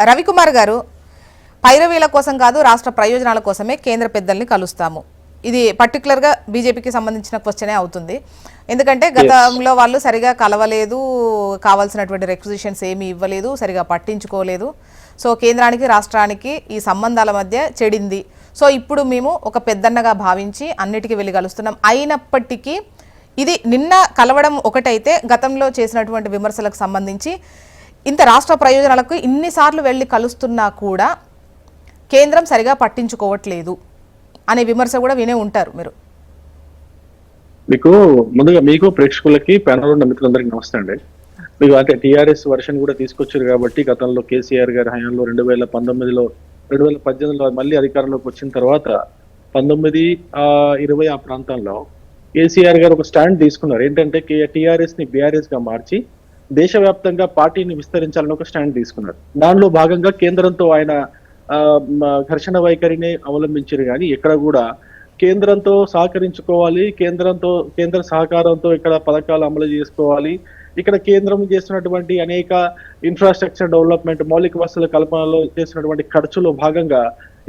రవికుమార్ గారు, పైరవీల కోసం కాదు రాష్ట్ర ప్రయోజనాల కోసమే కేంద్ర పెద్దల్ని కలుస్తాము. ఇది పర్టికులర్గా బీజేపీకి సంబంధించిన క్వశ్చనే అవుతుంది. ఎందుకంటే గతంలో వాళ్ళు సరిగా కలవలేదు, కావాల్సినటువంటి రిక్విజిషన్స్ ఏమీ ఇవ్వలేదు, సరిగా పట్టించుకోలేదు. సో కేంద్రానికి రాష్ట్రానికి ఈ సంబంధాల మధ్య చెడింది. సో ఇప్పుడు మేము ఒక పెద్దన్నగా భావించి అన్నిటికీ వెళ్ళి కలుస్తున్నాం. అయినప్పటికీ ఇది నిన్న కలవడం ఒకటైతే గతంలో చేసినటువంటి విమర్శలకు సంబంధించి ఇంత రాష్ట్ర ప్రయోజనాలకు ఇన్నిసార్లు వెళ్ళి కలుస్తున్నా కూడా కేంద్రం సరిగా పట్టించుకోవట్లేదు అనే విమర్శ కూడా వినే ఉంటారు మీరు. ముందుగా మీకు ప్రేక్షకులకి ప్యానల్ ఉన్న మిత్రులందరికీ నమస్తే అండి. మీకు అంటే టీఆర్ఎస్ వర్షన్ కూడా తీసుకొచ్చారు కాబట్టి గతంలో కేసీఆర్ గారి హయాంలో 2018లో మళ్ళీ అధికారంలోకి వచ్చిన తర్వాత 19-20 ఆ ప్రాంతంలో కేసీఆర్ గారు ఒక స్టాండ్ తీసుకున్నారు. ఏంటంటే టీఆర్ఎస్ ని బీఆర్ఎస్ గా మార్చి దేశవ్యాప్తంగా పార్టీని విస్తరించాలని ఒక స్టాండ్ తీసుకున్నారు. దానిలో భాగంగా కేంద్రంతో ఆయన ఘర్షణ వైఖరిని అవలంబించారు. కానీ ఎక్కడ కూడా కేంద్రంతో సహకరించుకోవాలి, కేంద్ర సహకారంతో ఇక్కడ పథకాలు అమలు చేసుకోవాలి, ఇక్కడ కేంద్రం చేస్తున్నటువంటి అనేక ఇన్ఫ్రాస్ట్రక్చర్ డెవలప్మెంట్ మౌలిక వసతుల కల్పనలో చేస్తున్నటువంటి ఖర్చులో భాగంగా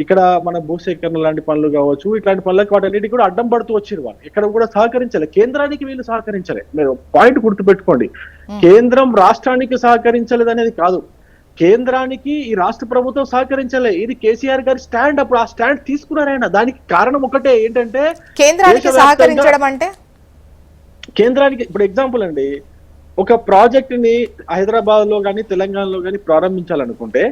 ఇక్కడ మన భూసేకరణ లాంటి పనులు కావచ్చు, ఇట్లాంటి పనులకు వాటన్నిటి కూడా అడ్డం పడుతూ వచ్చారు. వాళ్ళు ఇక్కడ కూడా సహకరించలే, కేంద్రానికి వీళ్ళు సహకరించలే. మీరు పాయింట్ గుర్తుపెట్టుకోండి, కేంద్రం రాష్ట్రానికి సహకరించలేదు అనేది కాదు, కేంద్రానికి ఈ రాష్ట్ర ప్రభుత్వం సహకరించలే. ఇది కేసీఆర్ గారి స్టాండ్. అప్పుడు ఆ స్టాండ్ తీసుకున్నారు ఆయన. దానికి కారణం ఒకటే, ఏంటంటే కేంద్రానికి సహకరించడం అంటే కేంద్రానికి ఇప్పుడు ఎగ్జాంపుల్ అండి, ఒక ప్రాజెక్ట్ ని హైదరాబాద్ లో కానీ తెలంగాణలో కానీ ప్రారంభించాలనుకుంటే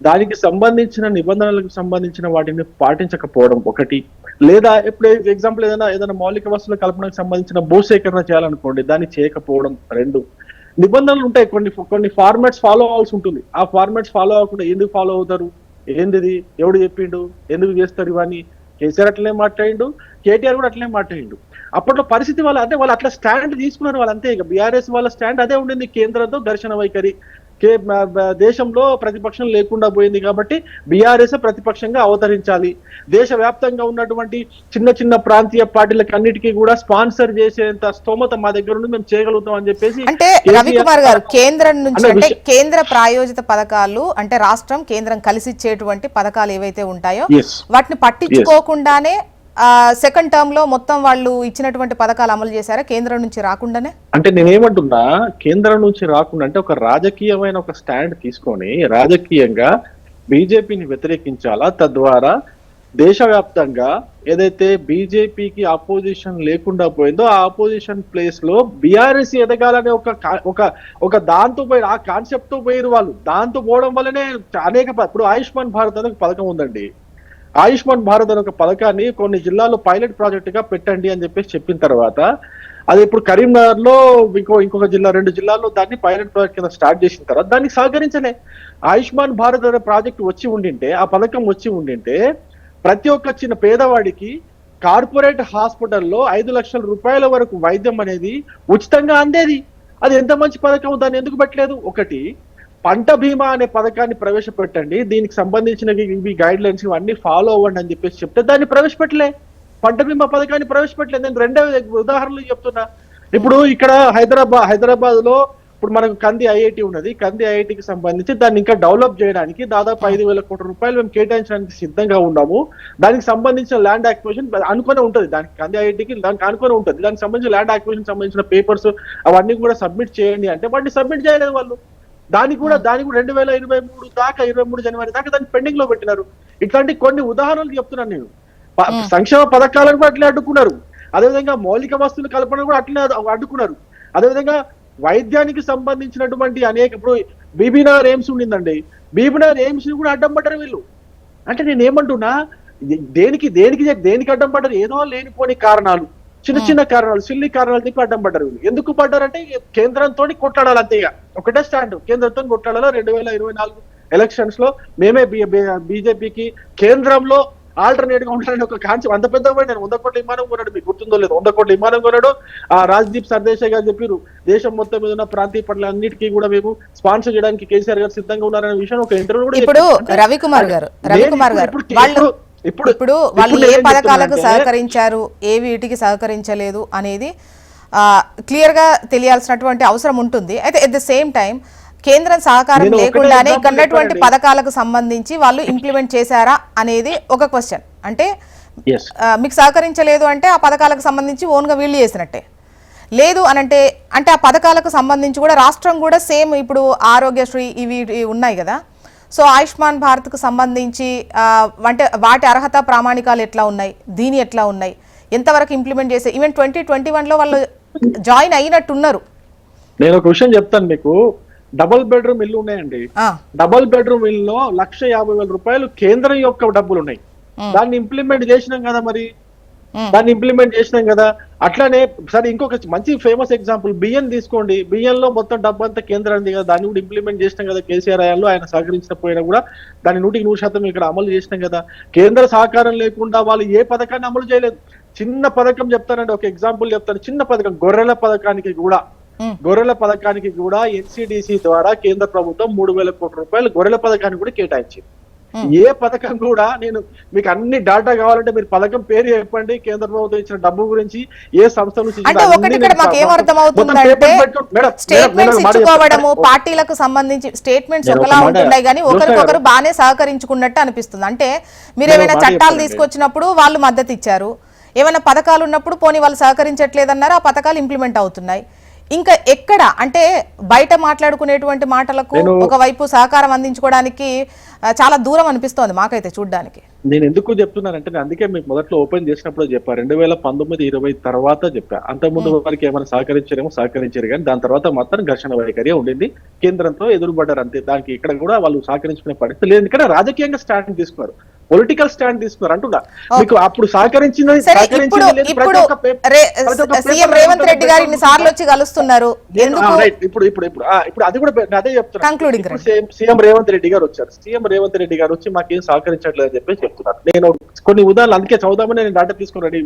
దానికి సంబంధించిన నిబంధనలకు సంబంధించిన వాటిని పాటించకపోవడం ఒకటి, లేదా ఇప్పుడు ఎగ్జాంపుల్ ఏదైనా మౌలిక వసతుల కల్పనకు సంబంధించిన భూసేకరణ చేయాలనుకోండి దాన్ని చేయకపోవడం రెండు. నిబంధనలు ఉంటాయి, కొన్ని ఫార్మాట్స్ ఫాలో అవ్వాల్సి ఉంటుంది. ఆ ఫార్మాట్స్ ఫాలో అవ్వకుండా ఎందుకు ఫాలో అవుతారు, ఏంది ఎవడు చెప్పిండు, ఎందుకు చేస్తారు ఇవన్నీ? కేసీఆర్ అట్లనే మాట్లాడిండు, కేటీఆర్ కూడా అట్లనే మాట్లాడిండు. అప్పట్లో పరిస్థితి వాళ్ళు అట్లా స్టాండ్ తీసుకున్నారు. వాళ్ళు అంతే. ఇక బీఆర్ఎస్ వాళ్ళ స్టాండ్ అదే ఉండింది, కేంద్రంతో ఘర్షణ వైఖరి. దేశంలో ప్రతిపక్షం లేకుండా పోయింది కాబట్టి బీఆర్ఎస్ ప్రతిపక్షంగా అవతరించాలి, దేశవ్యాప్తంగా ఉన్నటువంటి చిన్న ప్రాంతీయ పార్టీలకు అన్నిటికీ కూడా స్పాన్సర్ చేసేంత స్తోమత మా దగ్గర నుండి మేము చేయగలుగుతాం అని చెప్పేసి. అంటే రవికుమార్ గారు, కేంద్రం నుంచి అంటే కేంద్ర ప్రాయోజిత పథకాలు అంటే రాష్ట్రం కేంద్రం కలిసి ఇచ్చేటువంటి పథకాలు ఏవైతే ఉంటాయో వాటిని పట్టించుకోకుండానే సెకండ్ టర్మ్ లో మొత్తం వాళ్ళు ఇచ్చినటువంటి పథకాలు అమలు చేశారా కేంద్రం నుంచి రాకుండానే? అంటే నేనేమంటున్నా, కేంద్రం నుంచి రాకుండా అంటే ఒక రాజకీయమైన ఒక స్టాండ్ తీసుకొని రాజకీయంగా బీజేపీని వ్యతిరేకించాలా, తద్వారా దేశవ్యాప్తంగా ఏదైతే బీజేపీకి అపోజిషన్ లేకుండా పోయిందో ఆ అపోజిషన్ ప్లేస్ లో బీఆర్ఎస్ ఎదగాలనే ఒక దాంతో పోయి ఆ కాన్సెప్ట్ తో పోయారు వాళ్ళు. దాంతో పోవడం వల్లనే అనేక ఇప్పుడు ఆయుష్మాన్ భారత్ అనే ఒక పథకం ఉందండి. ఆయుష్మాన్ భారత్ అనే ఒక పథకాన్ని కొన్ని జిల్లాల్లో పైలట్ ప్రాజెక్ట్ గా పెట్టండి అని చెప్పిన తర్వాత అది ఇప్పుడు కరీంనగర్ లో ఇంకొక జిల్లా 2 జిల్లాల్లో దాన్ని పైలట్ ప్రాజెక్ట్ కింద స్టార్ట్ చేసిన తర్వాత దానికి సహకరించలే. ఆయుష్మాన్ భారత్ అనే ప్రాజెక్ట్ వచ్చి ఉండింటే, ఆ పథకం వచ్చి ఉండింటే ప్రతి ఒక్క చిన్న పేదవాడికి కార్పొరేట్ హాస్పిటల్లో 5 లక్షల రూపాయల వరకు వైద్యం అనేది ఉచితంగా అందేది. అది ఎంత మంచి పథకం, దాన్ని ఎందుకు పెట్టలేదు? ఒకటి, పంట బీమా అనే పథకాన్ని ప్రవేశపెట్టండి, దీనికి సంబంధించిన ఇవి గైడ్ లైన్స్ ఇవన్నీ ఫాలో అవ్వండి అని చెప్పేసి చెప్తే దాన్ని ప్రవేశపెట్టలే. పంట బీమా పథకాన్ని ప్రవేశపెట్టలేదు. నేను 2 ఉదాహరణలు చెప్తున్నా. ఇప్పుడు ఇక్కడ హైదరాబాద్ లో ఇప్పుడు మనకు కంది ఐఐటి ఉన్నది. కంది ఐఐటికి సంబంధించి దాన్ని ఇంకా డెవలప్ చేయడానికి దాదాపు 5,000 కోట్ల రూపాయలు మేము కేటాయించడానికి సిద్ధంగా ఉన్నాము. దానికి సంబంధించిన ల్యాండ్ యాక్విజిషన్ అనుకునే ఉంటుంది, దానికి కంది ఐఐటికి దానికి అనుకునే ఉంటుంది. దానికి సంబంధించిన ల్యాండ్ యాక్విజిషన్ సంబంధించిన పేపర్స్ అవన్నీ కూడా సబ్మిట్ చేయండి అంటే వాటిని సబ్మిట్ చేయలేదు వాళ్ళు. దానికి కూడా 2023 దాకా 23 జనవరి దాకా దాన్ని పెండింగ్ లో పెట్టినారు. ఇట్లాంటి కొన్ని ఉదాహరణలు చెప్తున్నాను నేను. సంక్షేమ పథకాలను కూడా అట్లే అడ్డుకున్నారు. అదేవిధంగా మౌలిక వస్తువుల కల్పన కూడా అట్లే అడ్డుకున్నారు. అదేవిధంగా వైద్యానికి సంబంధించినటువంటి అనేక, ఇప్పుడు బీబీనగర్ ఎయిమ్స్ ఉండిందండి, బీబీనగర్ ఎయిమ్స్ ని కూడా అడ్డం పడ్డారు వీళ్ళు. అంటే నేను ఏమంటున్నా, దేనికి అడ్డం పడ్డారు? ఏదో లేనిపోని కారణాలు, చిన్న కారణాలు, సిల్లీ కారణాలు చెప్పి అడ్డం పడ్డారు వీళ్ళు. ఎందుకు పడ్డారంటే కేంద్రంతో కొట్లాడాలి అంతే. ఒకటే స్టాండ్, కేంద్రంతో కొట్లాడాలో. 2024 ఎలక్షన్స్ లో మేమే బీజేపీకి కేంద్రంలో ఆల్టర్నేట్ గా ఉండాలని ఒక కాన్సెప్ట్. అంత పెద్ద 100 కోట్ల విమానం కొన్నాడు, మీకు గుర్తుందో లేదు? 100 కోట్ల విమానం కొన్నాడు. ఆ రాజ్దీప్ సర్దేశాయ్ గారు చెప్పారు, దేశం మొత్తం మీద ఉన్న ప్రాంతీయ పట్ల అన్నిటికీ కూడా మేము స్పాన్సర్ చేయడానికి కేసీఆర్ గారు సిద్ధంగా ఉన్నారనే విషయం ఒక ఇంటర్వ్యూ కూడా. ఇప్పుడు రవికుమార్ గారు ఇప్పుడు వాళ్ళు ఏ పథకాలకు సహకరించారు, ఏ వీటికి సహకరించలేదు అనేది క్లియర్ గా తెలియాల్సినటువంటి అవసరం ఉంటుంది. అయితే ఎట్ ద సేమ్ టైం కేంద్రం సహకారం నేను ఒకటే లేకుండానే example ఇక్కడ ఉన్నటువంటి చెప్పానండి. పథకాలకు సంబంధించి వాళ్ళు ఇంప్లిమెంట్ చేశారా అనేది ఒక క్వశ్చన్. అంటే ఎస్ మీకు సహకరించలేదు అంటే ఆ పథకాలకు సంబంధించి ఓన్గా వీళ్ళు చేసినట్టే. లేదు అనంటే అంటే ఆ పథకాలకు సంబంధించి కూడా రాష్ట్రం కూడా సేమ్ ఇప్పుడు ఆరోగ్యశ్రీ ఇవి ఉన్నాయి కదా, సో ఆయుష్మాన్ భారత్కు సంబంధించి అంటే వాటి అర్హత ప్రామాణికాలు ఎట్లా ఉన్నాయి, దీని ఎట్లా ఉన్నాయి, ఎంతవరకు ఇంప్లిమెంట్ చేసే, ఈవెన్ 2021లో వాళ్ళు జాయిన్ అయినట్టున్నారు. నేను ఒక విషయం చెప్తాను మీకు. డబుల్ బెడ్రూమ్ ఇల్లు ఉన్నాయండి. డబుల్ బెడ్రూమ్ ఇల్లులో 1,50,000 రూపాయలు కేంద్రం యొక్క డబ్బులు ఉన్నాయి. దాన్ని ఇంప్లిమెంట్ చేసినాం కదా, మరి దాన్ని ఇంప్లిమెంట్ చేసినాం కదా. అట్లానే సరే ఇంకొక మంచి ఫేమస్ ఎగ్జాంపుల్ బియ్యం తీసుకోండి. బియ్యంలో మొత్తం డబ్బు అంతా కేంద్రానికి కదా, దాన్ని కూడా ఇంప్లిమెంట్ చేసినాం కదా. కేసీఆర్ హయాంలో ఆయన సహకరించకపోయినా కూడా దాన్ని 100% ఇక్కడ అమలు చేసినాం కదా. కేంద్ర సహకారం లేకుండా వాళ్ళు ఏ పథకాన్ని అమలు చేయలేదు. చిన్న పథకం చెప్తానండి, ఒక ఎగ్జాంపుల్ చెప్తాను. చిన్న పథకం గొర్రెల పథకానికి కూడా ఎన్సిడిసి ద్వారా కేంద్ర ప్రభుత్వం 3,000 కోట్ల రూపాయలు గొర్రెల పథకానికి కూడా కేటాయించింది. ఏ పథకం కూడా నేను మీకు అన్ని డాటా కావాలంటే మీరు పథకం పేరు చెప్పండి, కేంద్ర ప్రభుత్వం ఇచ్చిన డబ్బు గురించి, ఏ సంస్థ నుంచి అంటే ఒకటి ఇక్కడ మాకు ఏమర్థమవుతుందంటే స్టేట్మెంట్స్ ఇచ్చుకోవడము, పార్టీలకు సంబంధించి స్టేట్మెంట్స్ ఒకలా ఉంటున్నాయి కానీ ఒకరికొకరు బాగానే సహకరించుకున్నట్టు అనిపిస్తుంది. అంటే మీరు ఏమైనా చట్టాలు తీసుకొచ్చినప్పుడు వాళ్ళు మద్దతు ఇచ్చారు, ఏమైనా పథకాలు ఉన్నప్పుడు పోనీ వాళ్ళు సహకరించట్లేదన్నారు, ఆ పథకాలు ఇంప్లిమెంట్ అవుతున్నాయి. ఇంకా ఎక్కడ అంటే బయట మాట్లాడుకునేటువంటి మాటలకు ఒకవైపు సహకారం అందించుకోవడానికి చాలా దూరం అనిపిస్తోంది మాకైతే చూడ్డానికి. నేను ఎందుకు చెప్తున్నానంటే అందుకే మీకు మొదట్లో ఓపెన్ చేసినప్పుడు చెప్పా, 2019-20 తర్వాత చెప్పా. అంతకుముందు వారికి ఏమైనా సహకరించారు కానీ దాని తర్వాత మాత్రం ఘర్షణ వైఖరి ఉండింది. కేంద్రంతో ఎదురుపడ్డారు అంతే. దానికి ఇక్కడ కూడా వాళ్ళు సహకరించుకునే పరిస్థితి లేదు. ఇక్కడ రాజకీయంగా స్టాండ్ తీసుకున్నారు, పొలిటికల్ స్టాండ్ తీసుకున్నారు అంటున్నా. మీకు అప్పుడు సీఎం రేవంత్ రెడ్డి గారు ఇన్నిసార్లు వచ్చి కలుస్తున్నారు ఎందుకు? ఇప్పుడు అది కూడా అదే చెప్తున్నా. సీఎం రేవంత్ రెడ్డి గారు వచ్చారు. సీఎం రేవంత్ రెడ్డి గారు వచ్చి మాకేం సహకరించట్లేదు అని చెప్పి చెప్తున్నారు. నేను కొన్ని ఉదాహరణలు అందుకే చదువుదామని నేను డాటా తీసుకుని రెడీ